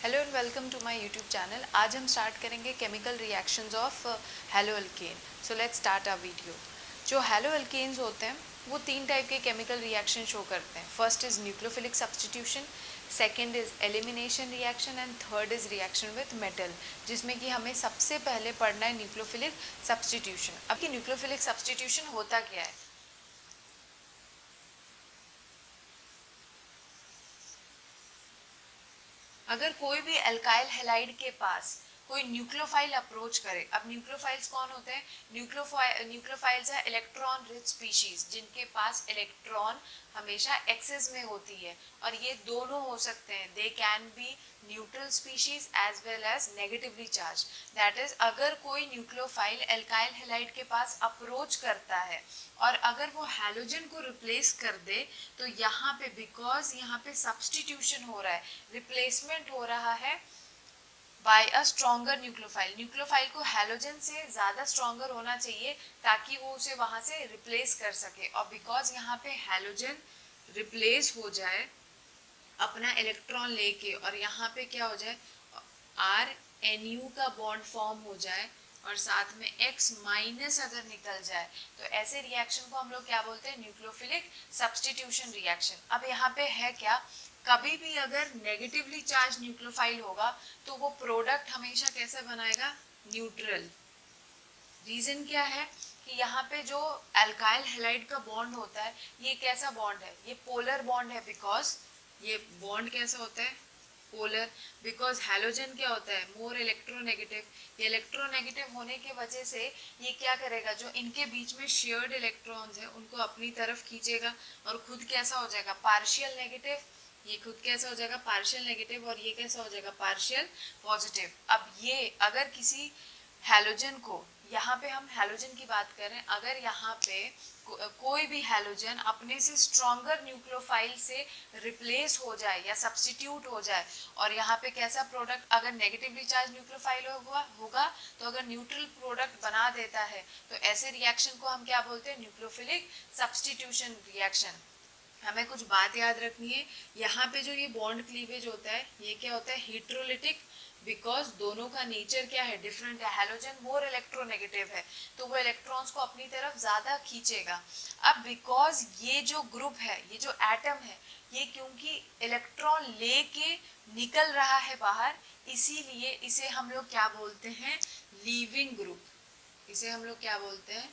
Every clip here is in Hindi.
Hello and welcome to my YouTube channel. आज हम स्टार्ट करेंगे chemical reactions of haloalkane. So let's start our video. जो हेलो एल्केन्स होते हैं वो तीन टाइप के केमिकल रिएक्शन शो करते हैं। First is nucleophilic substitution, second is elimination reaction and third is reaction with metal, जिसमें कि हमें सबसे पहले पढ़ना है न्यूक्लियोफिलिक सब्स्टिट्यूशन। अब कि न्यूक्लियोफिलिक सब्स्टिट्यूशन होता क्या है? अगर कोई भी एल्काइल हैलाइड के पास कोई न्यूक्लियोफाइल अप्रोच करे, अब न्यूक्लियोफाइल्स कौन होते हैं? न्यूक्लियोफाइल्स है इलेक्ट्रॉन रिच स्पीशीज, जिनके पास इलेक्ट्रॉन हमेशा एक्सेस में होती है, और ये दोनों हो सकते हैं। They can be neutral species as well as negatively charged. That is, अगर कोई न्यूक्लियोफाइल एल्काइल हैलाइड के पास अप्रोच करता है और अगर वो हैलोजन को रिप्लेस कर दे, तो यहाँ पे बिकॉज यहाँ पे सब्स्टिट्यूशन हो रहा है, रिप्लेसमेंट हो रहा है by a stronger nucleophile. Nucleophile को हैलोजन से ज़्यादा स्ट्रॉन्गर होना चाहिए ताकि वो उसे वहाँ से रिप्लेस कर सके, और बिकॉज यहाँ पे हैलोजन रिप्लेस हो जाए अपना इलेक्ट्रॉन लेके, और यहाँ पे क्या हो जाए, आर एन यू का बॉन्ड फॉर्म हो जाए और साथ में X माइनस अगर निकल जाए, तो ऐसे रिएक्शन को हम लोग क्या बोलते हैं? Nucleophilic substitution reaction. अब यहाँ पे है क्या, कभी भी अगर नेगेटिवली चार्ज न्यूक्लियोफाइल होगा तो वो प्रोडक्ट हमेशा कैसा बनाएगा? न्यूट्रल। रीजन क्या है कि यहाँ पे जो अल्काइल हैलाइड का बॉन्ड होता है, ये कैसा बॉन्ड है? ये पोलर बॉन्ड है। बिकॉज ये बॉन्ड कैसा होता है? पोलर। बिकॉज हैलोजन क्या होता है? More electronegative. ये इलेक्ट्रोनेगेटिव होने की वजह से ये क्या करेगा, जो इनके बीच में शेयर्ड इलेक्ट्रॉन्स है उनको अपनी तरफ खींचेगा और खुद कैसा हो जाएगा? Partial negative. ये खुद कैसा हो जाएगा? Partial negative. और ये कैसा हो जाएगा? Partial positive. अब ये अगर किसी हैलोजन को, यहाँ पे हम हैलोजन की बात कर रहे हैं, अगर यहाँ पे कोई भी हैलोजन अपने से स्ट्रॉन्गर न्यूक्लियोफाइल से रिप्लेस हो जाए या सब्स्टिट्यूट हो जाए, और यहाँ पे कैसा प्रोडक्ट, अगर नेगेटिवली चार्ज न्यूक्लियोफाइल होगा तो अगर न्यूट्रल प्रोडक्ट बना देता है, तो ऐसे रिएक्शन को हम क्या बोलते हैं? Nucleophilic substitution reaction. हमें कुछ बात याद रखनी है, यहाँ पे जो ये बॉन्ड क्लीवेज होता है, ये क्या होता है? हेट्रोलिटिक। बिकॉज दोनों का नेचर क्या है? डिफरेंट है। हैलोजन मोर इलेक्ट्रोनेगेटिव है, तो वो इलेक्ट्रॉन्स को अपनी तरफ ज्यादा खींचेगा। अब बिकॉज ये जो ग्रुप है, ये जो एटम है, ये क्योंकि इलेक्ट्रॉन लेके निकल रहा है बाहर, इसीलिए इसे हम लोग क्या बोलते हैं? Leaving group. इसे हम लोग क्या बोलते हैं?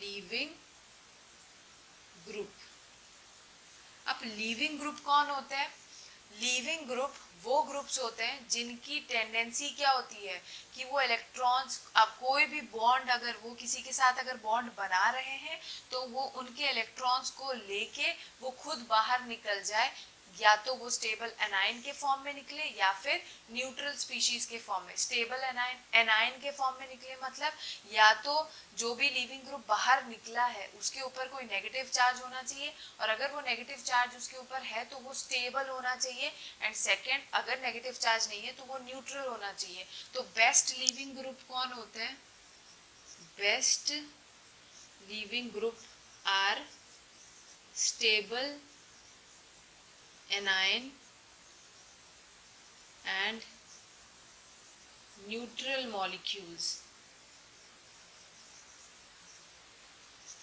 Leaving group. अब लीविंग ग्रुप कौन होते हैं? लीविंग ग्रुप वो ग्रुप्स होते हैं जिनकी टेंडेंसी क्या होती है कि वो इलेक्ट्रॉन्स, अब कोई भी बॉन्ड अगर वो किसी के साथ अगर बॉन्ड बना रहे हैं, तो वो उनके इलेक्ट्रॉन्स को लेके वो खुद बाहर निकल जाए, या तो वो स्टेबल एनाइन के फॉर्म में निकले या फिर न्यूट्रल स्पीशीज के फॉर्म में। स्टेबल एनाइन एनाइन के फॉर्म में निकले मतलब या तो जो भी लिविंग ग्रुप बाहर निकला है उसके ऊपर कोई नेगेटिव चार्ज होना चाहिए, और अगर वो नेगेटिव चार्ज उसके ऊपर है तो वो स्टेबल होना चाहिए, एंड सेकेंड, अगर नेगेटिव चार्ज नहीं है तो वो न्यूट्रल होना चाहिए। तो बेस्ट लिविंग ग्रुप कौन होते हैं? Best leaving group are stable anion and neutral molecules।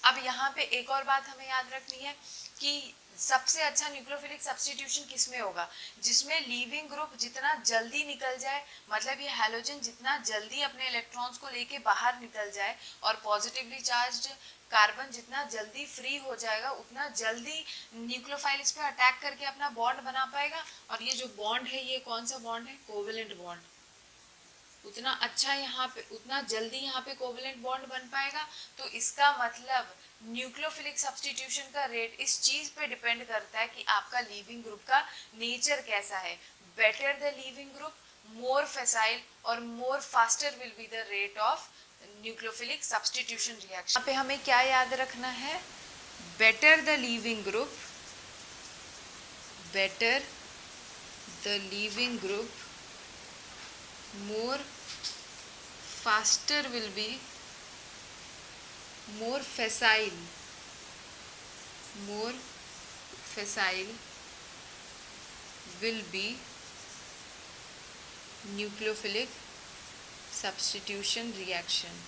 अब यहाँ पे एक और बात हमें याद रखनी है कि सबसे अच्छा न्यूक्लियोफिलिक सब्स्टिट्यूशन किसमें होगा? जिसमें लीविंग ग्रुप जितना जल्दी निकल जाए, मतलब ये हैलोजन जितना जल्दी अपने इलेक्ट्रॉन्स को लेके बाहर निकल जाए, और पॉजिटिवली चार्ज्ड कार्बन जितना जल्दी फ्री हो जाएगा, उतना जल्दी न्यूक्लियोफाइल इस पे अटैक करके अपना बॉन्ड बना पाएगा। और ये जो बॉन्ड है, ये कौन सा बॉन्ड है? Covalent bond. उतना अच्छा यहाँ पे, उतना जल्दी यहाँ पे कोवेलेंट बॉन्ड बन पाएगा। तो इसका मतलब न्यूक्लियोफिलिक सब्स्टिट्यूशन का रेट इस चीज पे डिपेंड करता है कि आपका लीविंग ग्रुप का नेचर कैसा है। बेटर द लीविंग ग्रुप, मोर फेसाइल और more faster will be the rate of nucleophilic substitution reaction. यहाँ पे हमें क्या याद रखना है? Better the leaving group, better the leaving group, more faster will be, more facile will be nucleophilic substitution reaction.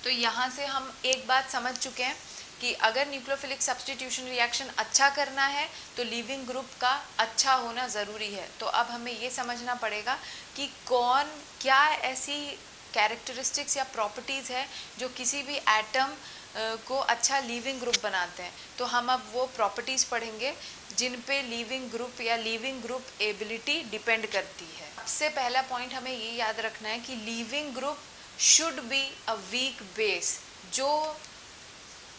तो यहाँ से हम एक बात समझ चुके हैं कि अगर न्यूक्लियोफिलिक सब्स्टिट्यूशन रिएक्शन अच्छा करना है तो लीविंग ग्रुप का अच्छा होना ज़रूरी है। तो अब हमें ये समझना पड़ेगा कि कौन क्या ऐसी कैरेक्टरिस्टिक्स या प्रॉपर्टीज़ है जो किसी भी एटम को अच्छा लीविंग ग्रुप बनाते हैं। तो हम अब वो प्रॉपर्टीज़ पढ़ेंगे जिन पे लीविंग ग्रुप या लीविंग ग्रुप एबिलिटी डिपेंड करती है। सबसे पहला पॉइंट हमें ये याद रखना है कि leaving group should be a weak base. जो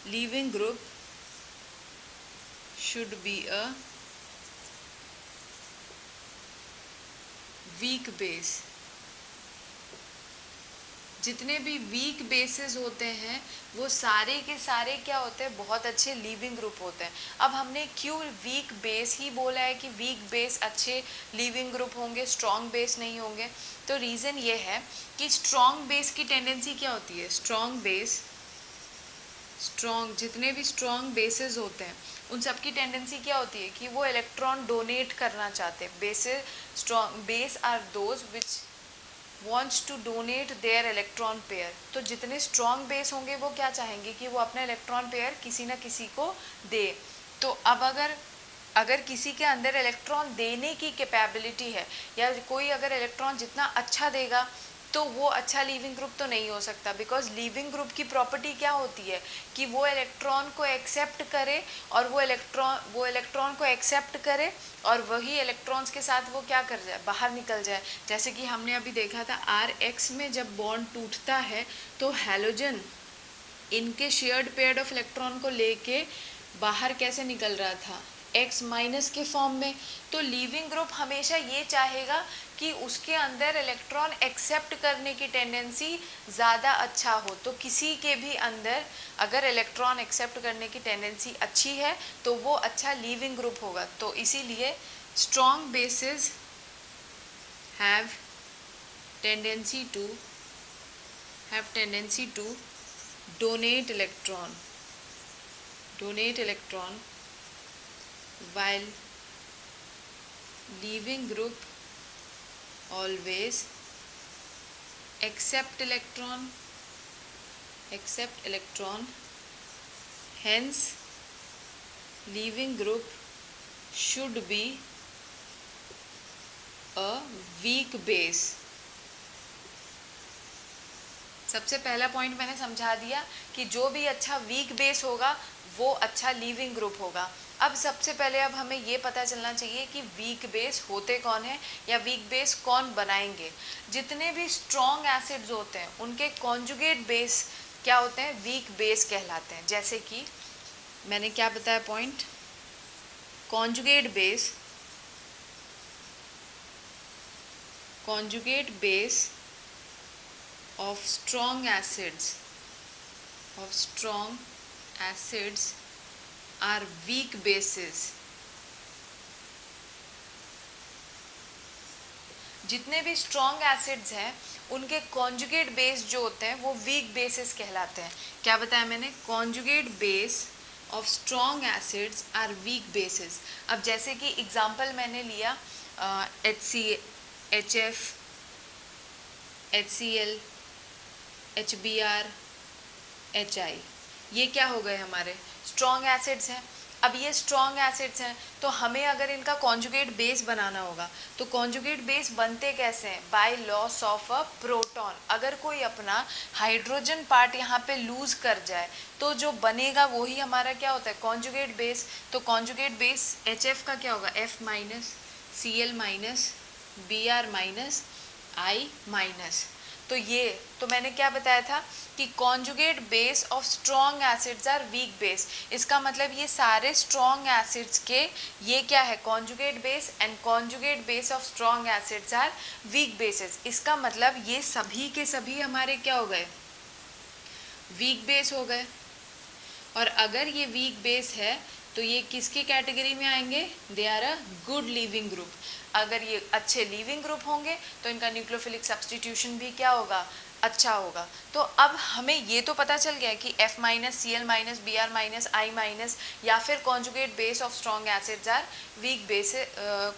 leaving group should be a weak base. जितने भी वीक बेसेस होते हैं वो सारे के सारे क्या होते हैं, बहुत अच्छे लीविंग ग्रुप होते हैं। अब हमने क्यों वीक बेस ही बोला है कि वीक बेस अच्छे लीविंग ग्रुप होंगे, स्ट्रॉन्ग बेस नहीं होंगे? तो रीज़न ये है कि स्ट्रॉन्ग बेस की टेंडेंसी क्या होती है, जितने भी स्ट्रॉन्ग बेसेस होते हैं उन सब की टेंडेंसी क्या होती है कि वो इलेक्ट्रॉन डोनेट करना चाहते हैं। Base are those which wants to donate their electron pair। तो जितने स्ट्रॉन्ग बेस होंगे वो क्या चाहेंगे कि वो अपना इलेक्ट्रॉन पेयर किसी ना किसी को दे। तो अब अगर किसी के अंदर इलेक्ट्रॉन देने की कैपेबिलिटी है या कोई अगर इलेक्ट्रॉन जितना अच्छा देगा तो वो अच्छा लीविंग ग्रुप तो नहीं हो सकता, बिकॉज लीविंग ग्रुप की प्रॉपर्टी क्या होती है कि वो इलेक्ट्रॉन को एक्सेप्ट करे और वो इलेक्ट्रॉन को एक्सेप्ट करे और वही इलेक्ट्रॉन्स के साथ वो क्या कर जाए, बाहर निकल जाए। जैसे कि हमने अभी देखा था Rx में जब बॉन्ड टूटता है तो हैलोजन इनके शेयर्ड पेयर ऑफ इलेक्ट्रॉन को लेके बाहर कैसे निकल रहा था, X माइनस के फॉर्म में। तो लीविंग ग्रुप हमेशा ये चाहेगा कि उसके अंदर इलेक्ट्रॉन एक्सेप्ट करने की टेंडेंसी ज़्यादा अच्छा हो। तो किसी के भी अंदर अगर इलेक्ट्रॉन एक्सेप्ट करने की टेंडेंसी अच्छी है तो वो अच्छा लीविंग ग्रुप होगा। तो इसीलिए strong bases have tendency to donate electron while leaving group always accept electron, hence leaving group should be a weak base। सबसे पहला पॉइंट मैंने समझा दिया कि जो भी अच्छा वीक बेस होगा वो अच्छा लीविंग ग्रुप होगा। अब सबसे पहले अब हमें ये पता चलना चाहिए कि वीक बेस होते कौन है या वीक बेस कौन बनाएंगे। जितने भी स्ट्रॉन्ग एसिड्स होते हैं उनके कॉन्जुगेट बेस क्या होते हैं, वीक बेस कहलाते हैं। जैसे कि मैंने क्या बताया point, conjugate base of strong acids are weak bases। जितने भी स्ट्रॉन्ग एसिड्स हैं उनके कॉन्जुगेट बेस जो होते हैं वो वीक बेसिस कहलाते हैं। क्या बताया मैंने, conjugate base of strong acids are weak bases. अब जैसे कि एग्जांपल मैंने लिया HF, HCl, HBr, HI, ये क्या हो गए हमारे स्ट्रॉन्ग एसिड्स हैं। अब ये स्ट्रॉन्ग एसिड्स हैं तो हमें अगर इनका कॉन्जुगेट बेस बनाना होगा तो कॉन्जुगेट बेस बनते कैसे हैं, by loss of a proton. अगर कोई अपना हाइड्रोजन पार्ट यहाँ पे लूज कर जाए तो जो बनेगा वही हमारा क्या होता है, कॉन्जुगेट बेस। तो कॉन्जुगेट बेस HF का क्या होगा, F minus, Cl minus, Br minus, I minus. तो मैंने क्या बताया था कि conjugate base of strong acids are weak base. इसका मतलब ये सारे स्ट्रॉन्ग एसिड्स के ये क्या है, conjugate base, and conjugate base of strong acids are weak bases. इसका मतलब ये सभी के सभी हमारे क्या हो गए, वीक बेस हो गए। और अगर ये वीक बेस है तो ये किसकी कैटेगरी में आएंगे, they are a good leaving group. अगर ये अच्छे लीविंग ग्रुप होंगे तो इनका न्यूक्लियोफिलिक सब्स्टिट्यूशन भी क्या होगा, अच्छा होगा। तो अब हमें ये तो पता चल गया कि F minus Cl minus Br minus I minus या फिर conjugate base of strong acids are weak base,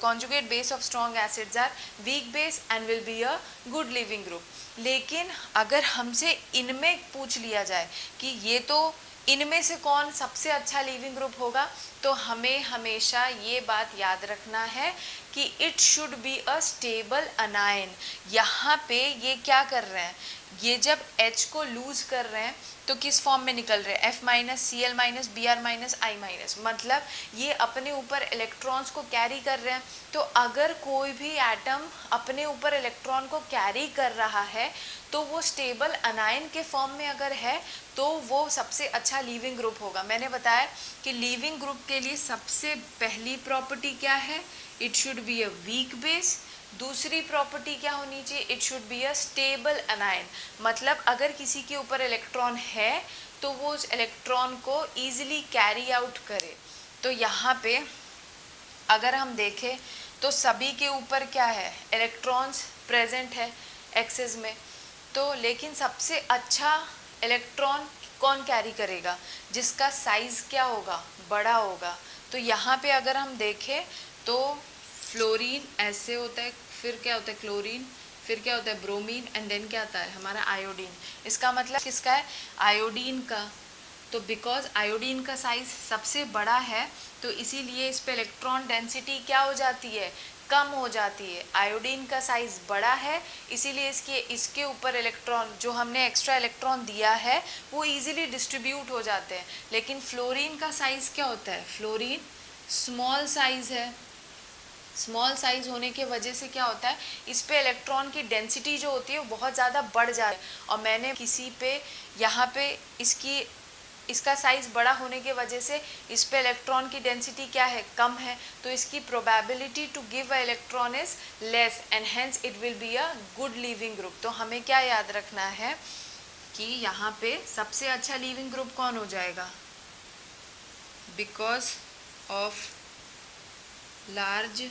conjugate base of strong acids are weak base and will be a good living group. लेकिन अगर हमसे इनमें पूछ लिया जाए कि ये तो इनमें से कौन सबसे अच्छा लिविंग ग्रुप होगा, तो हमें हमेशा ये बात याद रखना है कि it should be a stable अनायन। यहाँ पे ये क्या कर रहे हैं, ये जब H को लूज कर रहे हैं तो किस फॉर्म में निकल रहे हैं, F minus Cl minus Br minus I minus, मतलब ये अपने ऊपर इलेक्ट्रॉन्स को कैरी कर रहे हैं। तो अगर कोई भी एटम अपने ऊपर इलेक्ट्रॉन को कैरी कर रहा है तो वो स्टेबल अनायन के फॉर्म में अगर है तो वो सबसे अच्छा लीविंग ग्रुप होगा। मैंने बताया कि लीविंग ग्रुप के लिए सबसे पहली प्रॉपर्टी क्या है, it should be a weak base. दूसरी प्रॉपर्टी क्या होनी चाहिए, it should be a stable अनायन, मतलब अगर किसी के ऊपर इलेक्ट्रॉन है तो वो उस इलेक्ट्रॉन को ईजिली कैरी आउट करे। तो यहाँ पे अगर हम देखें तो सभी के ऊपर क्या है, इलेक्ट्रॉन्स प्रेजेंट है एक्सेस में। तो लेकिन सबसे अच्छा इलेक्ट्रॉन कौन कैरी करेगा, जिसका साइज क्या होगा, बड़ा होगा। तो यहाँ पे अगर हम देखें तो फ्लोरीन ऐसे होता है, फिर क्या होता है क्लोरीन, फिर क्या होता है ब्रोमीन, एंड देन क्या आता है हमारा आयोडीन। इसका मतलब किसका है, आयोडीन का। तो बिकॉज आयोडीन का साइज सबसे बड़ा है तो इसीलिए इस पे इलेक्ट्रॉन डेंसिटी क्या हो जाती है, कम हो जाती है। आयोडीन का साइज बड़ा है इसीलिए इसके ऊपर इलेक्ट्रॉन जो हमने एक्स्ट्रा इलेक्ट्रॉन दिया है वो इजीली डिस्ट्रीब्यूट हो जाते हैं। लेकिन फ्लोरीन का साइज क्या होता है, फ्लोरीन स्मॉल साइज है। स्मॉल साइज होने के वजह से क्या होता है, इस पे इलेक्ट्रॉन की डेंसिटी जो होती है वो बहुत ज़्यादा बढ़ जाती है। और मैंने किसी पे यहाँ पे इसका साइज बड़ा होने के वजह से इस पे इलेक्ट्रॉन की डेंसिटी क्या है, कम है, तो इसकी probability to give a electron is less and hence it will be a good living group. तो हमें क्या याद रखना है कि यहाँ पे सबसे अच्छा लिविंग ग्रुप कौन हो जाएगा, because of large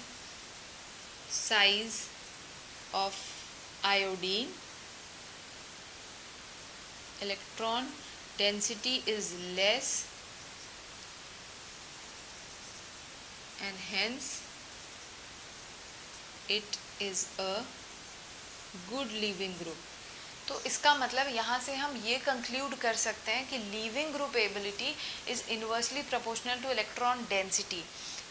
size of iodine electron density is less and hence it is a good living group। तो इसका मतलब यहाँ से हम ये कंक्लूड कर सकते हैं कि leaving group ability is inversely proportional two electron density.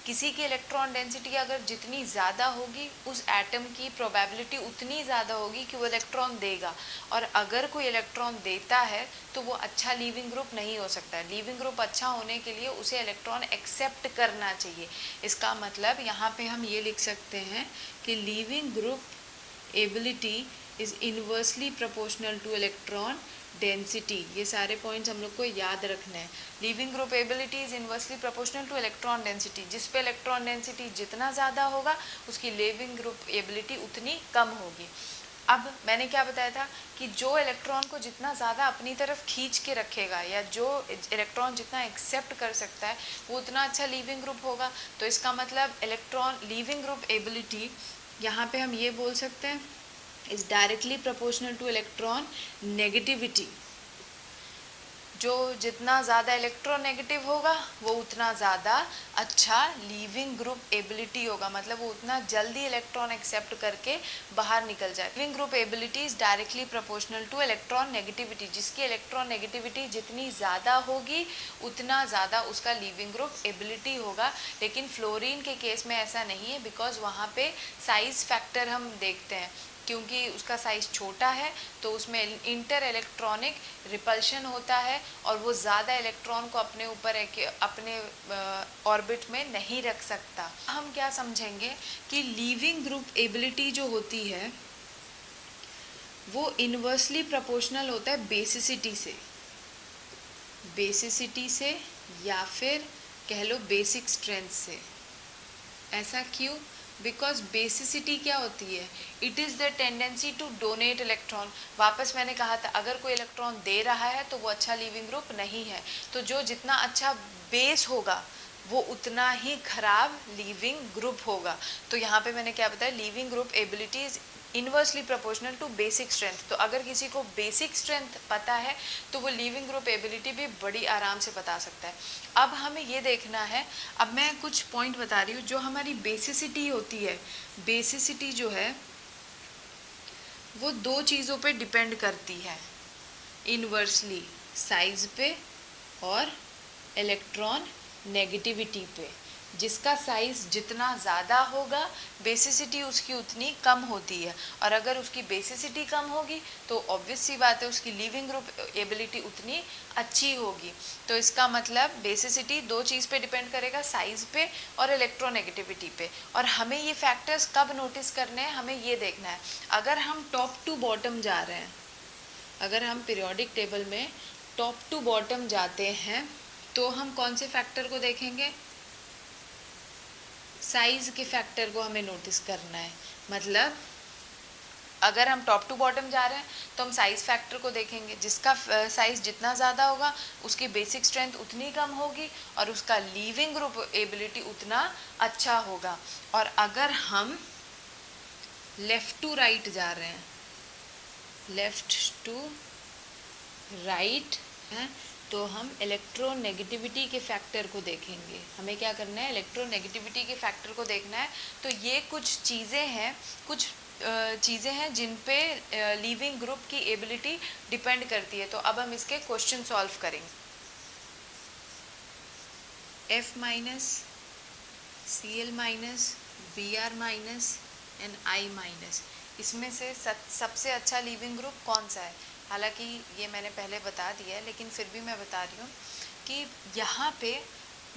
किसी की इलेक्ट्रॉन डेंसिटी अगर जितनी ज़्यादा होगी उस एटम की प्रोबेबिलिटी उतनी ज़्यादा होगी कि वो इलेक्ट्रॉन देगा, और अगर कोई इलेक्ट्रॉन देता है तो वो अच्छा लिविंग ग्रुप नहीं हो सकता। लिविंग ग्रुप अच्छा होने के लिए उसे इलेक्ट्रॉन एक्सेप्ट करना चाहिए। इसका मतलब यहाँ पे हम ये लिख सकते हैं कि living group ability is inversely proportional two electron density. ये सारे पॉइंट्स हम लोग को याद रखने हैं। Living group ability is inversely proportional two electron density, जिस पे इलेक्ट्रॉन डेंसिटी जितना ज़्यादा होगा उसकी लिविंग ग्रुप एबिलिटी उतनी कम होगी। अब मैंने क्या बताया था कि जो इलेक्ट्रॉन को जितना ज़्यादा अपनी तरफ खींच के रखेगा या जो इलेक्ट्रॉन जितना एक्सेप्ट कर सकता है वो उतना अच्छा लिविंग ग्रुप होगा। तो इसका मतलब इलेक्ट्रॉन लिविंग ग्रुप एबिलिटी यहाँ पे हम ये बोल सकते हैं is directly proportional to electron negativity। जो जितना ज़्यादा इलेक्ट्रोनेगेटिव होगा वो उतना ज़्यादा अच्छा लीविंग ग्रुप एबिलिटी होगा, मतलब वो उतना जल्दी इलेक्ट्रॉन एक्सेप्ट करके बाहर निकल जाए। Living group ability is directly proportional two electron negativity, जिसकी इलेक्ट्रॉन नेगेटिविटी जितनी ज़्यादा होगी उतना ज़्यादा उसका लिविंग ग्रुप एबिलिटी होगा। लेकिन फ्लोरीन के केस में ऐसा नहीं है, बिकॉज वहाँ पे साइज फैक्टर हम देखते हैं, क्योंकि उसका साइज़ छोटा है तो उसमें इंटर इलेक्ट्रॉनिक रिपल्शन होता है और वो ज़्यादा इलेक्ट्रॉन को अपने ऊपर अपने ऑर्बिट में नहीं रख सकता। हम क्या समझेंगे कि लीविंग ग्रुप एबिलिटी जो होती है वो इन्वर्सली प्रोपोर्शनल होता है बेसिसिटी से या फिर कह लो बेसिक स्ट्रेंथ से। ऐसा क्यों? बिकॉज बेसिसिटी क्या होती है, it is the tendency to donate electron. वापस मैंने कहा था अगर कोई इलेक्ट्रॉन दे रहा है तो वो अच्छा लिविंग ग्रुप नहीं है। तो जो जितना अच्छा बेस होगा वो उतना ही खराब लिविंग ग्रुप होगा। तो यहाँ पे मैंने क्या बताया, leaving group ability is inversely proportional to basic strength. तो अगर किसी को बेसिक स्ट्रेंथ पता है तो वो लीविंग ग्रुप एबिलिटी भी बड़ी आराम से बता सकता है। अब हमें ये देखना है, अब मैं कुछ पॉइंट बता रही हूँ जो हमारी बेसिसिटी होती है। बेसिसिटी जो है वो दो चीज़ों पे डिपेंड करती है इनवर्सली, साइज पे और इलेक्ट्रॉन नेगेटिविटी पे। जिसका साइज जितना ज़्यादा होगा बेसिसिटी उसकी उतनी कम होती है, और अगर उसकी बेसिसिटी कम होगी तो ऑब्वियस सी बात है उसकी लीविंग ग्रुप एबिलिटी उतनी अच्छी होगी। तो इसका मतलब बेसिसिटी दो चीज़ पे डिपेंड करेगा, साइज पे और इलेक्ट्रोनेगेटिविटी पे। और हमें ये फैक्टर्स कब नोटिस करने हैं, हमें ये देखना है अगर हम टॉप टू बॉटम जा रहे हैं, अगर हम पीरियोडिक टेबल में टॉप टू बॉटम जाते हैं तो हम कौन से फैक्टर को देखेंगे, साइज के फैक्टर को हमें नोटिस करना है। मतलब अगर हम टॉप टू बॉटम जा रहे हैं तो हम साइज फैक्टर को देखेंगे, जिसका साइज जितना ज़्यादा होगा उसकी बेसिक स्ट्रेंथ उतनी कम होगी और उसका लीविंग ग्रुप एबिलिटी उतना अच्छा होगा। और अगर हम लेफ़्ट टू राइट जा रहे हैं, लेफ़्ट टू राइट हैं, तो हम इलेक्ट्रोनेगेटिविटी के फैक्टर को देखेंगे। हमें क्या करना है, इलेक्ट्रोनेगेटिविटी के फैक्टर को देखना है। तो ये कुछ चीज़ें हैं, कुछ चीज़ें हैं जिन पे लीविंग ग्रुप की एबिलिटी डिपेंड करती है। तो अब हम इसके क्वेश्चन सॉल्व करेंगे। F minus, Cl minus, Br minus and I minus, इसमें से सबसे अच्छा लीविंग ग्रुप कौन सा है? हालांकि ये मैंने पहले बता दिया है लेकिन फिर भी मैं बता रही हूँ कि यहाँ पे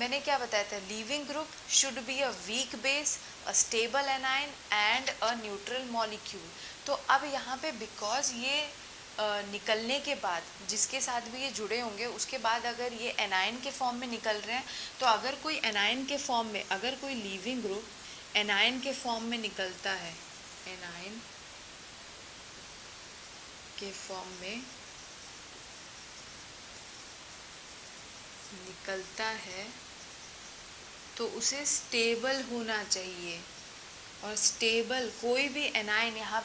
मैंने क्या बताया था, leaving group should be a weak base, a stable A9 and a neutral molecule. तो अब यहाँ पे बिकॉज ये निकलने के बाद जिसके साथ भी ये जुड़े होंगे उसके बाद अगर ये एनाइन के फॉर्म में निकल रहे हैं, तो अगर कोई एनाइन के फॉर्म में, अगर कोई लीविंग ग्रुप एनाइन के फॉर्म में निकलता है, एनाइन के फॉर्म में निकलता है तो उसे स्टेबल होना चाहिए। और स्टेबल कोई भी एनाइन यहाँ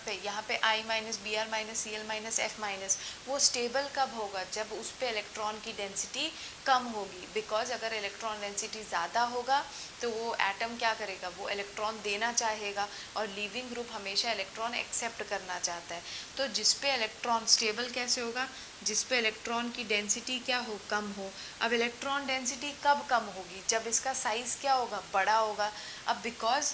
पे I minus, B R minus, C L minus, F minus, वो स्टेबल कब होगा, जब उस पर इलेक्ट्रॉन की डेंसिटी कम होगी। बिकॉज अगर इलेक्ट्रॉन डेंसिटी ज़्यादा होगा तो वो एटम क्या करेगा, वो इलेक्ट्रॉन देना चाहेगा, और लीविंग ग्रुप हमेशा इलेक्ट्रॉन एक्सेप्ट करना चाहता है। तो जिस पे इलेक्ट्रॉन स्टेबल कैसे होगा, जिस पे इलेक्ट्रॉन की डेंसिटी क्या हो, कम हो। अब इलेक्ट्रॉन डेंसिटी कब कम होगी, जब इसका साइज़ क्या होगा, बड़ा होगा। अब बिकॉज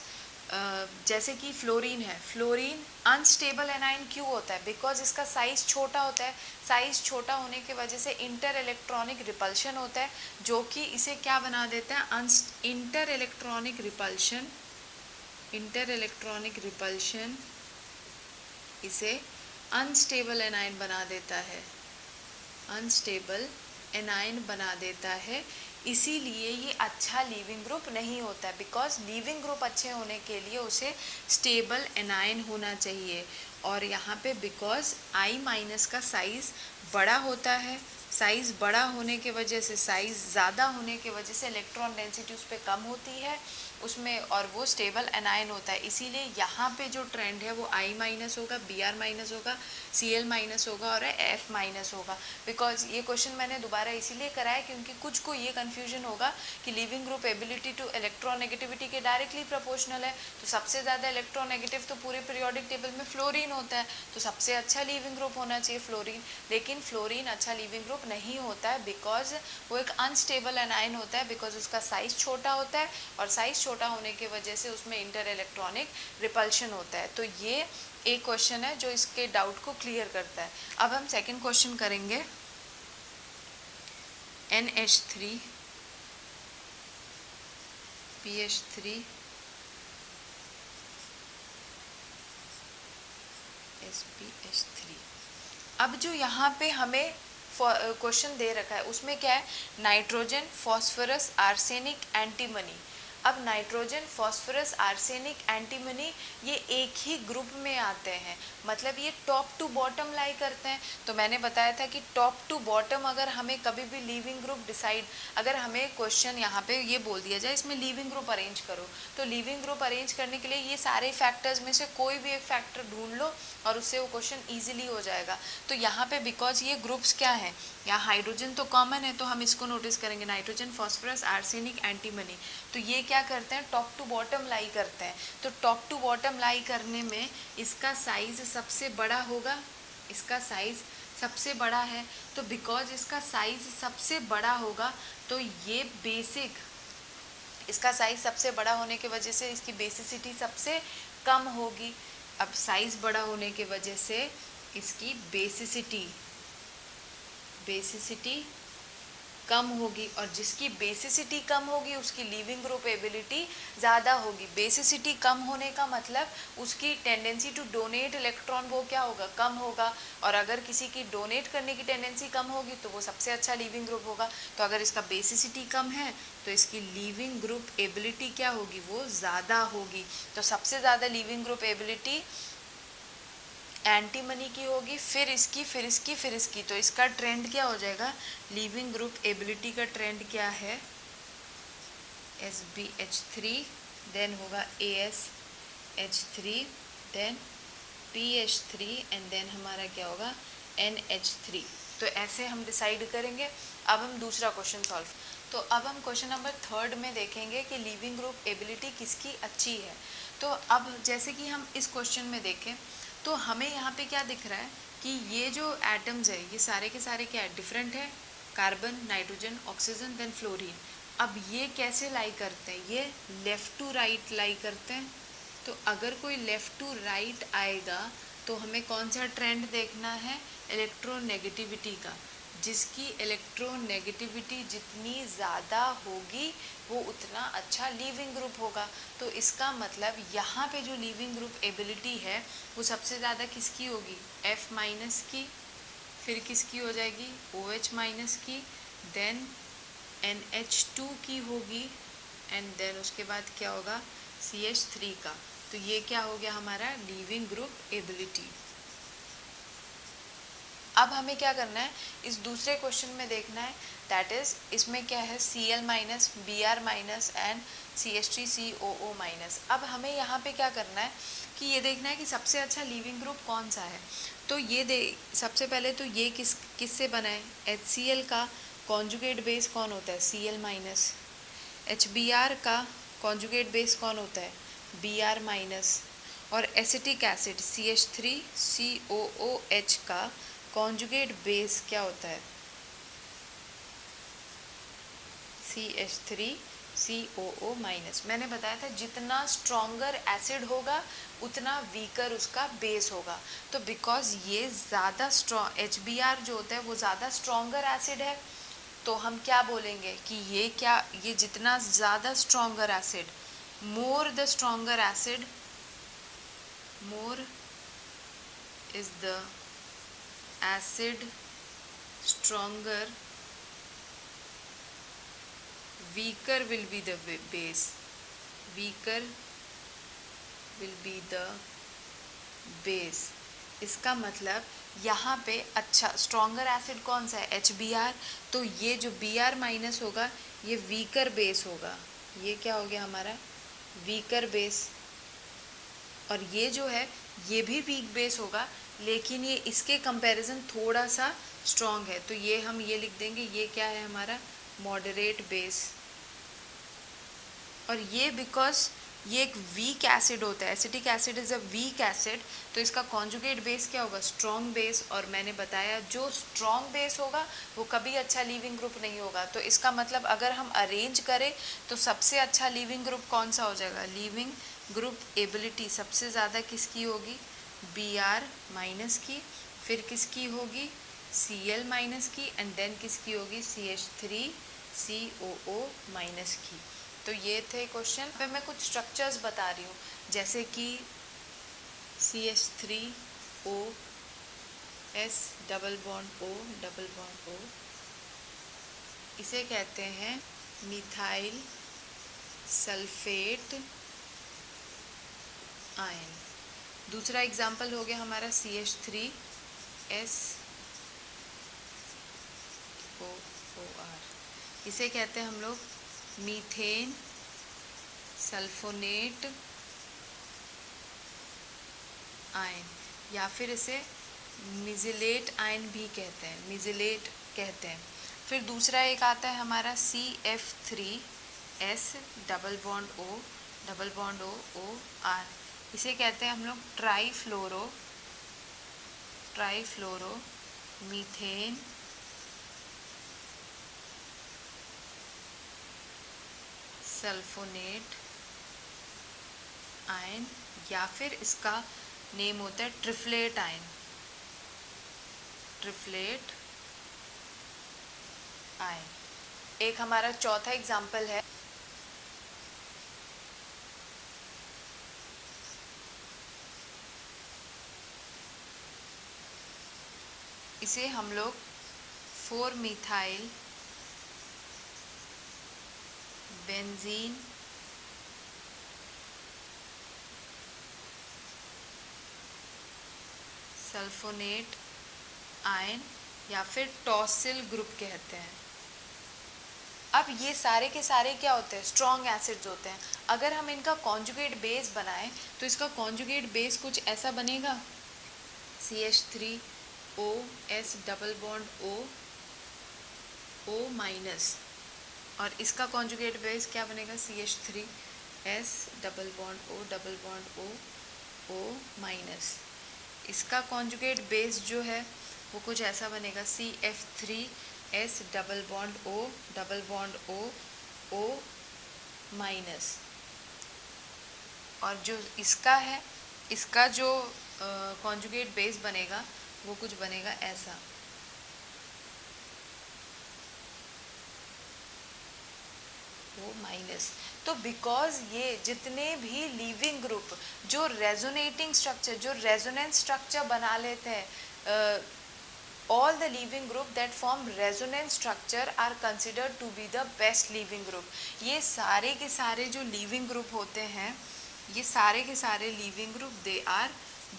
जैसे कि फ्लोरीन है, फ्लोरीन अनस्टेबल एनाइन क्यों होता है, बिकॉज इसका साइज़ छोटा होता है। साइज़ छोटा होने की वजह से इंटर इलेक्ट्रॉनिक रिपल्शन होता है, जो कि इसे क्या बना देता है, inter electronic repulsion, inter electronic repulsion इसे अनस्टेबल एनाइन बना देता है, अनस्टेबल एनाइन बना देता है। इसीलिए ये अच्छा लीविंग ग्रुप नहीं होता है, बिकॉज लीविंग ग्रुप अच्छे होने के लिए उसे स्टेबल एनाइन होना चाहिए। और यहाँ पे बिकॉज आई माइनस का साइज़ बड़ा होता है, साइज़ बड़ा होने के वजह से, साइज़ ज़्यादा होने के वजह से इलेक्ट्रॉन डेंसिटी उस पर कम होती है उसमें, और वो स्टेबल एनाइन होता है। इसीलिए यहाँ पे जो ट्रेंड है वो आई माइनस होगा, बी आर माइनस होगा, सी एल माइनस होगा और एफ माइनस होगा। बिकॉज ये क्वेश्चन मैंने दोबारा इसीलिए कराया क्योंकि कुछ को ये कन्फ्यूजन होगा कि leaving group ability to electronegativity के डायरेक्टली प्रोपोर्शनल है, तो सबसे ज़्यादा इलेक्ट्रोनेगेटिव तो पूरे पीरियोडिक टेबल में फ्लोरीन होता है, तो सबसे अच्छा लीविंग ग्रुप होना चाहिए फ्लोरीन। लेकिन फ्लोरीन अच्छा लीविंग ग्रुप नहीं होता है, बिकॉज वो एक अनस्टेबल एनाइन होता है, बिकॉज उसका साइज़ छोटा होता है, और साइज़ छोटा होने की वजह से उसमें इंटर इलेक्ट्रॉनिक रिपल्शन होता है। तो ये एक क्वेश्चन है जो इसके डाउट को क्लियर करता है। अब हम सेकंड क्वेश्चन करेंगे। NH3 PH3 SPH3। अब जो यहाँ पे हमें क्वेश्चन दे रखा है उसमें क्या है, नाइट्रोजन, फॉस्फोरस, आर्सेनिक, एंटीमनी। अब नाइट्रोजन, फॉस्फोरस, आर्सेनिक, एंटीमनी ये एक ही ग्रुप में आते हैं, मतलब ये टॉप टू बॉटम लाई करते हैं। तो मैंने बताया था कि टॉप टू बॉटम अगर हमें कभी भी लीविंग ग्रुप डिसाइड, अगर हमें क्वेश्चन यहाँ पे ये बोल दिया जाए इसमें लीविंग ग्रुप अरेंज करो, तो लीविंग ग्रुप अरेंज करने के लिए ये सारे फैक्टर्स में से कोई भी एक फैक्टर ढूंढ लो और उससे वो क्वेश्चन ईजिली हो जाएगा। तो यहाँ पे बिकॉज ये ग्रुप्स क्या है, यहाँ हाइड्रोजन तो कॉमन है तो हम इसको नोटिस करेंगे, नाइट्रोजन, फॉस्फोरस, आर्सेनिक, एंटीमनी, तो ये क्या करते हैं टॉप टू बॉटम लाई करते हैं। तो टॉप टू बॉटम लाई करने में इसका साइज सबसे बड़ा होगा, इसका साइज सबसे बड़ा है, तो बिकॉज इसका साइज सबसे बड़ा होगा तो ये बेसिक, इसका साइज सबसे बड़ा होने की वजह से इसकी बेसिसिटी सबसे कम होगी। अब साइज बड़ा होने की वजह से इसकी बेसिसिटी कम होगी, और जिसकी बेसिसिटी कम होगी उसकी लीविंग ग्रुप एबिलिटी ज़्यादा होगी। बेसिसिटी कम होने का मतलब उसकी टेंडेंसी टू डोनेट इलेक्ट्रॉन वो क्या होगा, कम होगा, और अगर किसी की डोनेट करने की टेंडेंसी कम होगी तो वो सबसे अच्छा लीविंग ग्रुप होगा। तो अगर इसका बेसिसिटी कम है तो इसकी लीविंग ग्रुप एबिलिटी क्या होगी, वो ज़्यादा होगी। तो सबसे ज़्यादा लीविंग ग्रुप एबिलिटी एंटीमनी की होगी, फिर इसकी, तो इसका ट्रेंड क्या हो जाएगा, लीविंग ग्रुप एबिलिटी का ट्रेंड क्या है, SbH3, देन होगा AsH3, then PH3 and then हमारा क्या होगा NH3। तो ऐसे हम डिसाइड करेंगे। अब हम दूसरा क्वेश्चन सॉल्व, तो अब हम क्वेश्चन नंबर 3 में देखेंगे कि लीविंग ग्रुप एबिलिटी किसकी अच्छी है। तो अब जैसे कि हम इस क्वेश्चन में देखें तो हमें यहाँ पे क्या दिख रहा है कि ये जो एटम्स है ये सारे के सारे क्या है, डिफरेंट है, carbon, nitrogen, oxygen, then fluorine. अब ये कैसे लाई करते हैं, ये लेफ़्ट टू राइट लाई करते हैं। तो अगर कोई लेफ़्ट टू राइट आएगा तो हमें कौन सा ट्रेंड देखना है, इलेक्ट्रोनेगेटिविटी का। जिसकी इलेक्ट्रोनेगेटिविटी जितनी ज़्यादा होगी वो उतना अच्छा लीविंग ग्रुप होगा। तो इसका मतलब यहाँ पे जो लीविंग ग्रुप एबिलिटी है वो सबसे ज़्यादा किसकी होगी, F माइनस की, फिर किसकी हो जाएगी OH माइनस की, देन NH2 की होगी, एंड देन उसके बाद क्या होगा CH3 का। तो ये क्या हो गया हमारा लीविंग ग्रुप एबिलिटी। अब हमें क्या करना है, इस दूसरे क्वेश्चन में देखना है, दैट इज इसमें क्या है Cl minus, Br minus and CH3COO minus. अब हमें यहाँ पे क्या करना है कि ये देखना है कि सबसे अच्छा लीविंग ग्रुप कौन सा है। तो ये सबसे पहले तो ये किससे बना है, HCl का कॉन्जुगेट बेस कौन होता है, Cl माइनस। HBr का कॉन्जुगेट बेस कौन होता है, Br माइनस। और एसिटिक एसिड CH3COOH का कॉन्जुगेट बेस क्या होता है, CH3COO माइनस। मैंने बताया था जितना स्ट्रॉन्गर एसिड होगा उतना वीकर उसका बेस होगा। तो बिकॉज ये ज़्यादा स्ट्रॉन्ग, HBr जो होता है वो ज़्यादा स्ट्रॉन्गर एसिड है, तो हम क्या बोलेंगे कि ये जितना ज़्यादा stronger acid, more the stronger acid, more is the acid stronger, weaker will be the base, weaker will be the base। इसका मतलब यहाँ पे अच्छा स्ट्रॉन्गर एसिड कौन सा है, HBr। तो ये जो Br माइनस होगा ये वीकर बेस होगा, ये क्या हो गया हमारा वीकर बेस। और ये जो है ये भी वीक बेस होगा, लेकिन ये इसके कंपैरिजन थोड़ा सा स्ट्रॉन्ग है, तो ये हम ये लिख देंगे, ये क्या है हमारा मॉडरेट बेस। और ये बिकॉज ये एक वीक एसिड होता है, acetic acid is a weak acid, तो इसका कॉन्जुगेट बेस क्या होगा, स्ट्रॉन्ग बेस। और मैंने बताया जो स्ट्रॉन्ग बेस होगा वो कभी अच्छा लीविंग ग्रुप नहीं होगा। तो इसका मतलब अगर हम अरेंज करें तो सबसे अच्छा लीविंग ग्रुप कौन सा हो जाएगा, लीविंग ग्रुप एबिलिटी सबसे ज़्यादा किसकी होगी, Br माइनस की, फिर किसकी होगी Cl माइनस की, एंड देन किसकी होगी CH3COO माइनस की। तो ये थे क्वेश्चन पे मैं कुछ स्ट्रक्चर्स बता रही हूँ, जैसे कि CH3OS डबल बॉन्ड O, इसे कहते हैं मिथाइल सल्फेट आयन। दूसरा एग्जाम्पल हो गया हमारा CH3SOOR, इसे कहते हैं हम लोग मीथेन सल्फोनेट आयन, या फिर इसे मिज़िलेट आयन भी कहते हैं, मिज़िलेट कहते हैं। फिर दूसरा एक आता है हमारा CF3S double bond O OR, इसे कहते हैं हम लोग ट्राईफ्लोरो मीथेन सल्फोनेट आयन, या फिर इसका नेम होता है ट्रिफ्लेट आयन, ट्रिफ्लेट आयन। एक हमारा चौथा एग्जाम्पल है इसे हम लोग 4-methyl बेंजीन सल्फोनेट आयन या फिर टॉसिल ग्रुप कहते हैं। अब ये सारे के सारे क्या होते हैं, स्ट्रॉन्ग एसिड्स होते हैं। अगर हम इनका कॉन्जुगेट बेस बनाएं तो इसका कॉन्जुगेट बेस कुछ ऐसा बनेगा, CH3OS double bond O minus, और इसका कॉन्जुगेट बेस क्या बनेगा, CH3S double bond O double bond O minus. इसका कॉन्जुगेट बेस जो है वो कुछ ऐसा बनेगा, CF3S double bond O double bond O minus. और जो इसका है, इसका जो कॉन्जुगेट बेस बनेगा वो कुछ बनेगा ऐसा, O माइनस। तो बिकॉज ये जितने भी लीविंग ग्रुप जो रेजोनेटिंग स्ट्रक्चर, जो रेजोनेंस स्ट्रक्चर बना लेते हैं, all the living group that form resonance structure are considered to be the best living group। ये सारे के सारे जो living group होते हैं, ये सारे के सारे living group they are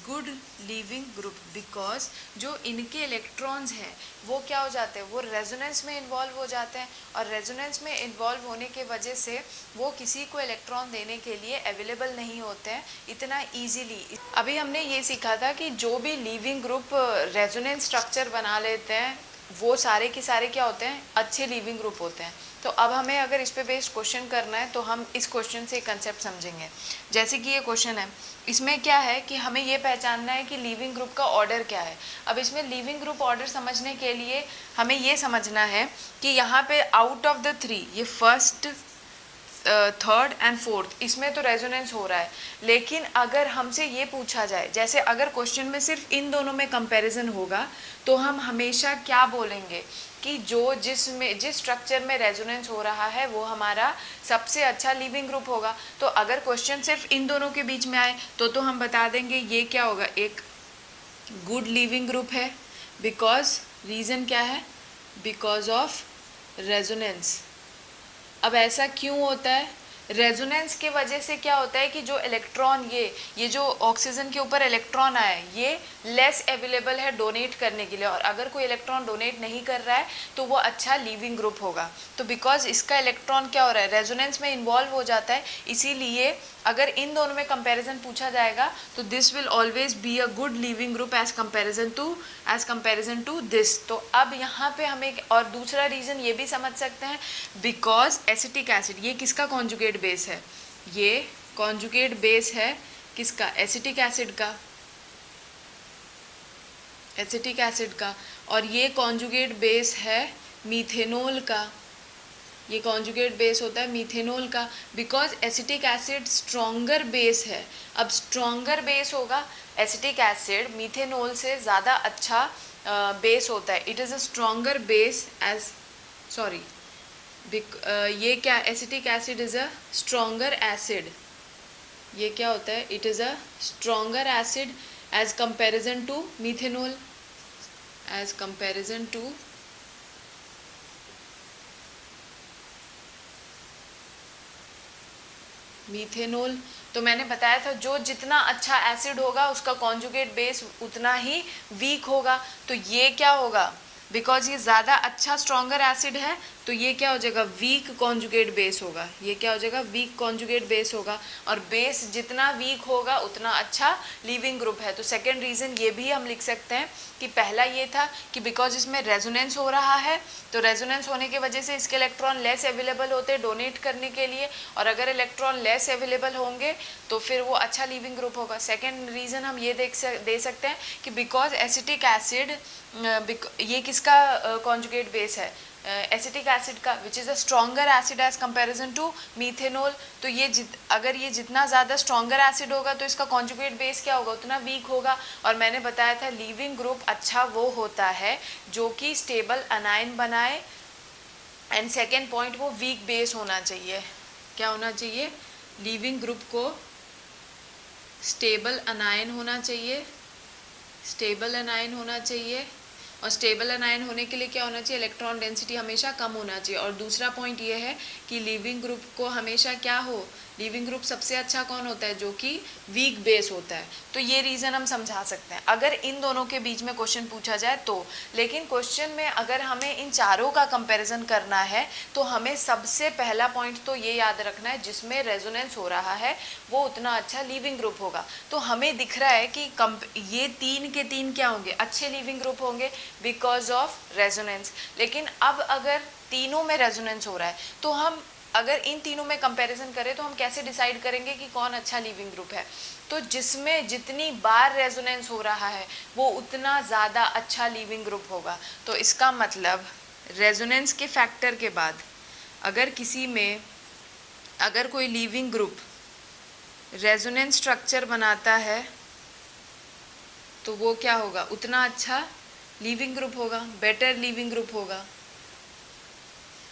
good leaving group, because जो इनके इलेक्ट्रॉन्स हैं वो क्या हो जाते हैं, वो रेजोनेंस में इन्वॉल्व हो जाते हैं, और रेजोनेंस में इन्वॉल्व होने के वजह से वो किसी को इलेक्ट्रॉन देने के लिए अवेलेबल नहीं होते हैं इतना इजीली। अभी हमने ये सीखा था कि जो भी लिविंग ग्रुप रेजोनेंस स्ट्रक्चर बना लेते हैं वो सारे के सारे क्या होते हैं, अच्छे लिविंग ग्रुप होते हैं। तो अब हमें अगर इस पे बेस्ड क्वेश्चन करना है तो हम इस क्वेश्चन से कंसेप्ट समझेंगे। जैसे कि ये क्वेश्चन है, इसमें क्या है कि हमें ये पहचानना है कि लिविंग ग्रुप का ऑर्डर क्या है। अब इसमें लिविंग ग्रुप ऑर्डर समझने के लिए हमें ये समझना है कि यहाँ पे आउट ऑफ द 3 ये फर्स्ट, थर्ड एंड फोर्थ, इसमें तो रेजोनेंस हो रहा है, लेकिन अगर हमसे ये पूछा जाए, जैसे अगर क्वेश्चन में सिर्फ इन दोनों में कंपैरिजन होगा तो हम हमेशा क्या बोलेंगे कि जिस स्ट्रक्चर में रेजोनेंस हो रहा है वो हमारा सबसे अच्छा लिविंग ग्रुप होगा। तो अगर क्वेश्चन सिर्फ इन दोनों के बीच में आए तो हम बता देंगे ये क्या होगा, एक गुड लिविंग ग्रुप है। बिकॉज रीज़न क्या है, बिकॉज ऑफ रेजोनेंस। अब ऐसा क्यों होता है, रेजोनेंस के वजह से क्या होता है कि जो इलेक्ट्रॉन, ये जो ऑक्सीजन के ऊपर इलेक्ट्रॉन आया ये लेस अवेलेबल है डोनेट करने के लिए, और अगर कोई इलेक्ट्रॉन डोनेट नहीं कर रहा है तो वो अच्छा लिविंग ग्रुप होगा। तो बिकॉज इसका इलेक्ट्रॉन क्या हो रहा है, रेजोनेंस में इन्वॉल्व हो जाता है, इसीलिए अगर इन दोनों में कंपैरिजन पूछा जाएगा तो this will always be a good living group as comparison to this. तो अब यहाँ पे हम एक और दूसरा रीज़न ये भी समझ सकते हैं, बिकॉज एसिटिक एसिड, ये किसका कॉन्जुगेट बेस है, ये कॉन्जुगेट बेस है किसका, एसिटिक एसिड का, और ये कॉन्जुगेट बेस है मीथेनॉल का, ये कॉन्जुगेट बेस होता है मीथेनॉल का, because acetic acid stronger base है। अब स्ट्रॉन्गर बेस होगा, एसिटिक एसिड मीथेनॉल से ज़्यादा अच्छा बेस होता है, it is a stronger base as ये क्या, acetic acid is a stronger acid, ये क्या होता है, it is a stronger acid as comparison to methanol, as comparison to methanol. तो मैंने बताया था जो जितना अच्छा एसिड होगा उसका कॉन्जुगेट बेस उतना ही वीक होगा। तो ये क्या होगा, बिकॉज ये ज़्यादा अच्छा स्ट्रॉन्गर एसिड है तो ये क्या हो जाएगा, वीक कॉन्जुगेट बेस होगा। ये क्या हो जाएगा, वीक कॉन्जुगेट बेस होगा। और बेस जितना वीक होगा उतना अच्छा लीविंग ग्रुप है। तो सेकेंड रीज़न ये भी हम लिख सकते हैं कि पहला ये था कि बिकॉज इसमें रेजोनेंस हो रहा है, तो रेजोनेंस होने की वजह से इसके इलेक्ट्रॉन लेस अवेलेबल होते हैं डोनेट करने के लिए, और अगर इलेक्ट्रॉन लेस अवेलेबल होंगे तो फिर वो अच्छा लीविंग ग्रुप होगा। सेकेंड रीज़न हम ये दे सकते हैं कि बिकॉज एसिटिक एसिड, ये किसका कॉन्जुगेट बेस है, एसिटिक एसिड का, which is a stronger acid as comparison to methanol. तो ये अगर ये जितना ज़्यादा स्ट्रॉन्गर एसिड होगा तो इसका कॉन्जुगेट बेस क्या होगा, उतना वीक होगा। और मैंने बताया था लीविंग ग्रुप अच्छा वो होता है जो कि स्टेबल अनायन बनाए, एंड सेकेंड पॉइंट वो वीक बेस होना चाहिए। क्या होना चाहिए, लीविंग ग्रुप को स्टेबल अनायन होना चाहिए, स्टेबल अनायन होना चाहिए। और स्टेबल अनायन होने के लिए क्या होना चाहिए, इलेक्ट्रॉन डेंसिटी हमेशा कम होना चाहिए। और दूसरा पॉइंट ये है कि लीविंग ग्रुप को हमेशा क्या हो, लीविंग ग्रुप सबसे अच्छा कौन होता है, जो कि वीक बेस होता है। तो ये रीज़न हम समझा सकते हैं अगर इन दोनों के बीच में क्वेश्चन पूछा जाए तो। लेकिन क्वेश्चन में अगर हमें इन चारों का कंपैरिजन करना है तो हमें सबसे पहला पॉइंट तो ये याद रखना है, जिसमें रेजोनेंस हो रहा है वो उतना अच्छा लीविंग ग्रुप होगा। तो हमें दिख रहा है कि ये तीन के तीन क्या होंगे, अच्छे लीविंग ग्रुप होंगे बिकॉज ऑफ रेजोनेंस। लेकिन अब अगर तीनों में रेजोनेंस हो रहा है तो हम अगर इन तीनों में कंपैरिजन करें तो हम कैसे डिसाइड करेंगे कि कौन अच्छा लीविंग ग्रुप है। तो जिसमें जितनी बार रेजोनेंस हो रहा है वो उतना ज़्यादा अच्छा लीविंग ग्रुप होगा। तो इसका मतलब रेजोनेंस के फैक्टर के बाद अगर किसी में, अगर कोई लीविंग ग्रुप रेजोनेंस स्ट्रक्चर बनाता है तो वो क्या होगा, उतना अच्छा लीविंग ग्रुप होगा, बेटर लीविंग ग्रुप होगा।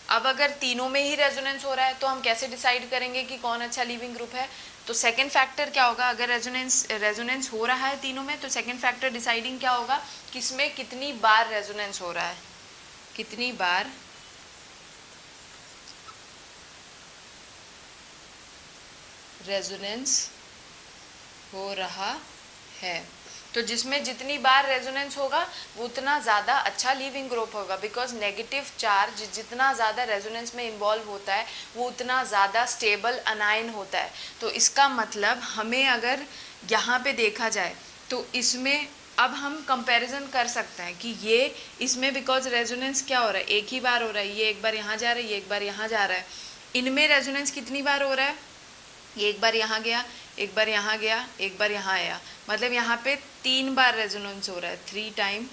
अब अगर तीनों में ही रेजोनेंस हो रहा है तो हम कैसे डिसाइड करेंगे कि कौन अच्छा लीविंग ग्रुप है। तो सेकंड फैक्टर क्या होगा, अगर रेजोनेंस हो रहा है तीनों में तो सेकंड फैक्टर डिसाइडिंग क्या होगा, किसमें कितनी बार रेजोनेंस हो रहा है, कितनी बार रेजोनेंस हो रहा है। तो जिसमें जितनी बार रेजोनेंस होगा वो उतना ज़्यादा अच्छा लीविंग ग्रुप होगा, बिकॉज नेगेटिव चार्ज जितना ज़्यादा रेजोनेंस में इन्वॉल्व होता है वो उतना ज़्यादा स्टेबल अनायन होता है। तो इसका मतलब हमें अगर यहाँ पे देखा जाए तो इसमें अब हम कंपैरिजन कर सकते हैं कि ये इसमें बिकॉज रेजोनेंस क्या हो रहा है, एक ही बार हो रहा है, ये एक बार यहाँ जा रहा है, ये एक बार यहाँ जा रहा है। इनमें रेजोनेंस कितनी बार हो रहा है, ये एक बार यहाँ गया, एक बार यहाँ गया, एक बार यहाँ आया, मतलब यहाँ पे 3 बार रेजोनेंस हो रहा है, 3 टाइम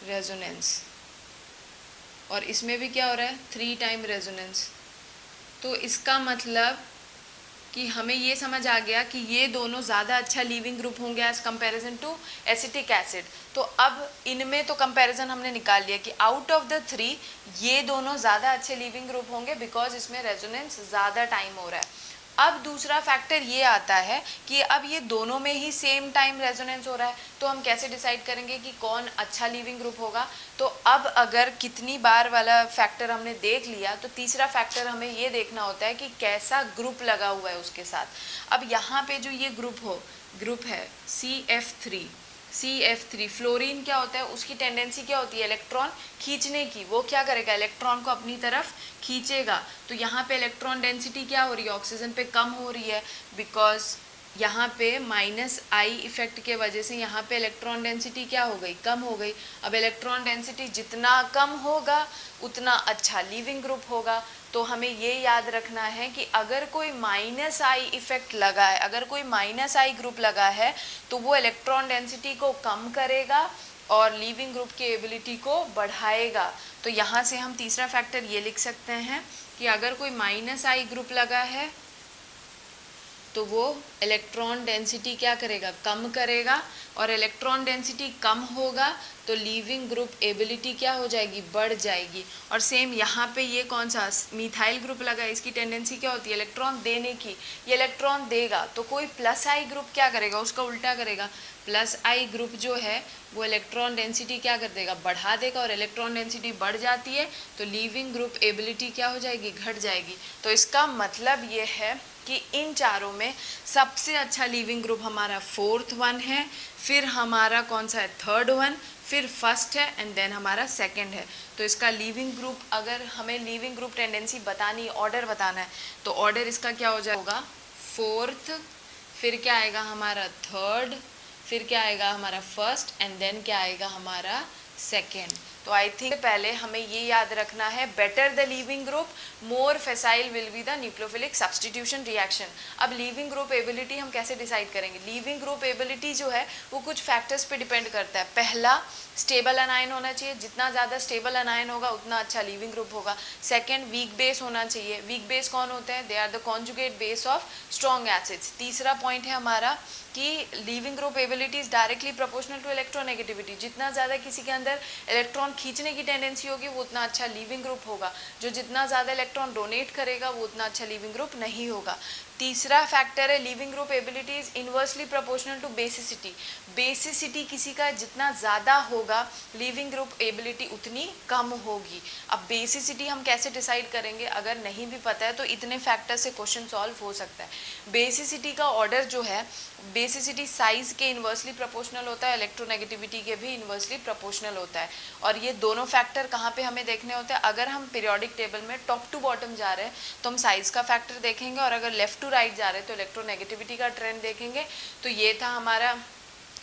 रेजोनेंस। और इसमें भी क्या हो रहा है, 3 टाइम रेजोनेंस। तो इसका मतलब कि हमें ये समझ आ गया कि ये दोनों ज़्यादा अच्छा लीविंग ग्रुप होंगे as comparison to acetic acid. तो अब इनमें तो कंपैरिजन हमने निकाल लिया कि आउट ऑफ द 3 ये दोनों ज़्यादा अच्छे लीविंग ग्रुप होंगे बिकॉज इसमें रेजोनेंस ज़्यादा टाइम हो रहा है। अब दूसरा फैक्टर ये आता है कि अब ये दोनों में ही सेम टाइम रेजोनेंस हो रहा है तो हम कैसे डिसाइड करेंगे कि कौन अच्छा लीविंग ग्रुप होगा। तो अब अगर कितनी बार वाला फैक्टर हमने देख लिया तो तीसरा फैक्टर हमें ये देखना होता है कि कैसा ग्रुप लगा हुआ है उसके साथ। अब यहाँ पे जो ये ग्रुप है CF3 फ्लोरीन क्या होता है, उसकी टेंडेंसी क्या होती है, इलेक्ट्रॉन खींचने की। वो क्या करेगा, इलेक्ट्रॉन को अपनी तरफ खींचेगा। तो यहाँ पे इलेक्ट्रॉन डेंसिटी क्या हो रही है, ऑक्सीजन पे कम हो रही है बिकॉज यहाँ पे -I इफेक्ट के वजह से यहाँ पे इलेक्ट्रॉन डेंसिटी क्या हो गई, कम हो गई। अब इलेक्ट्रॉन डेंसिटी जितना कम होगा उतना अच्छा लीविंग ग्रुप होगा। तो हमें ये याद रखना है कि अगर कोई -I इफेक्ट लगा है, अगर कोई -I ग्रुप लगा है तो वो इलेक्ट्रॉन डेंसिटी को कम करेगा और लीविंग ग्रुप की एबिलिटी को बढ़ाएगा। तो यहाँ से हम तीसरा फैक्टर ये लिख सकते हैं कि अगर कोई -I ग्रुप लगा है तो वो इलेक्ट्रॉन डेंसिटी क्या करेगा, कम करेगा। और इलेक्ट्रॉन डेंसिटी कम होगा तो लीविंग ग्रुप एबिलिटी क्या हो जाएगी, बढ़ जाएगी। और सेम यहाँ पे ये कौन सा मिथाइल ग्रुप लगा है, इसकी टेंडेंसी क्या होती है इलेक्ट्रॉन देने की, ये इलेक्ट्रॉन देगा तो कोई प्लस आई ग्रुप क्या करेगा, उसका उल्टा करेगा। प्लस आई ग्रुप जो है वो इलेक्ट्रॉन डेंसिटी क्या कर देगा, बढ़ा देगा, और इलेक्ट्रॉन डेंसिटी बढ़ जाती है तो लीविंग ग्रुप एबिलिटी क्या हो जाएगी, घट जाएगी। तो इसका मतलब ये है कि इन चारों में सबसे अच्छा लीविंग ग्रुप हमारा फोर्थ वन है, फिर हमारा कौन सा है थर्ड वन, फिर फर्स्ट है एंड देन हमारा सेकंड है। तो इसका लीविंग ग्रुप, अगर हमें लीविंग ग्रुप टेंडेंसी बतानी, ऑर्डर बताना है, तो ऑर्डर इसका क्या हो जाएगा, फोर्थ, फिर क्या आएगा हमारा थर्ड, फिर क्या आएगा हमारा फर्स्ट एंड देन क्या आएगा हमारा सेकेंड। तो आई थिंक पहले हमें ये याद रखना है, better the leaving group more फैसाइल will be the nucleophilic substitution reaction. अब लीविंग ग्रुप एबिलिटी हम कैसे डिसाइड करेंगे, लीविंग ग्रुप एबिलिटी जो है वो कुछ फैक्टर्स पे डिपेंड करता है। पहला, स्टेबल अनायन होना चाहिए, जितना ज़्यादा स्टेबल अनायन होगा उतना अच्छा लीविंग ग्रुप होगा। सेकेंड, वीक बेस होना चाहिए। वीक बेस कौन होते हैं, they are the conjugate base of strong acids. तीसरा पॉइंट है हमारा कि leaving group ability is directly proportional to electronegativity. जितना ज़्यादा किसी के अंदर इलेक्ट्रॉन खींचने की टेंडेंसी होगी वो उतना अच्छा लीविंग ग्रुप होगा, जो जितना ज़्यादा इलेक्ट्रॉन डोनेट करेगा वो उतना अच्छा लीविंग ग्रुप नहीं होगा। तीसरा फैक्टर है leaving group ability is inversely proportional to basicity. Basicity किसी का जितना ज़्यादा होगा लीविंग ग्रुप एबिलिटी उतनी कम होगी। अब बेसिसिटी हम कैसे डिसाइड करेंगे, अगर नहीं भी पता है तो इतने फैक्टर से क्वेश्चन सॉल्व हो सकता है। बेसिसिटी का ऑर्डर जो है, बेसिसिटी साइज के इन्वर्सली प्रोपोर्शनल होता है, इलेक्ट्रोनेगेटिविटी के भी इन्वर्सली प्रोपोर्शनल होता है। और ये दोनों फैक्टर कहाँ पे हमें देखने होते हैं, अगर हम पीरियोडिक टेबल में टॉप टू बॉटम जा रहे हैं तो हम साइज का फैक्टर देखेंगे, और अगर लेफ्ट टू राइट जा रहे हैं तो इलेक्ट्रोनेगेटिविटी का ट्रेंड देखेंगे। तो ये था हमारा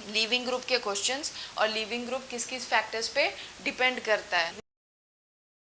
लीविंग ग्रुप के क्वेश्चंस, और लीविंग ग्रुप किस किस फैक्टर्स पे डिपेंड करता है।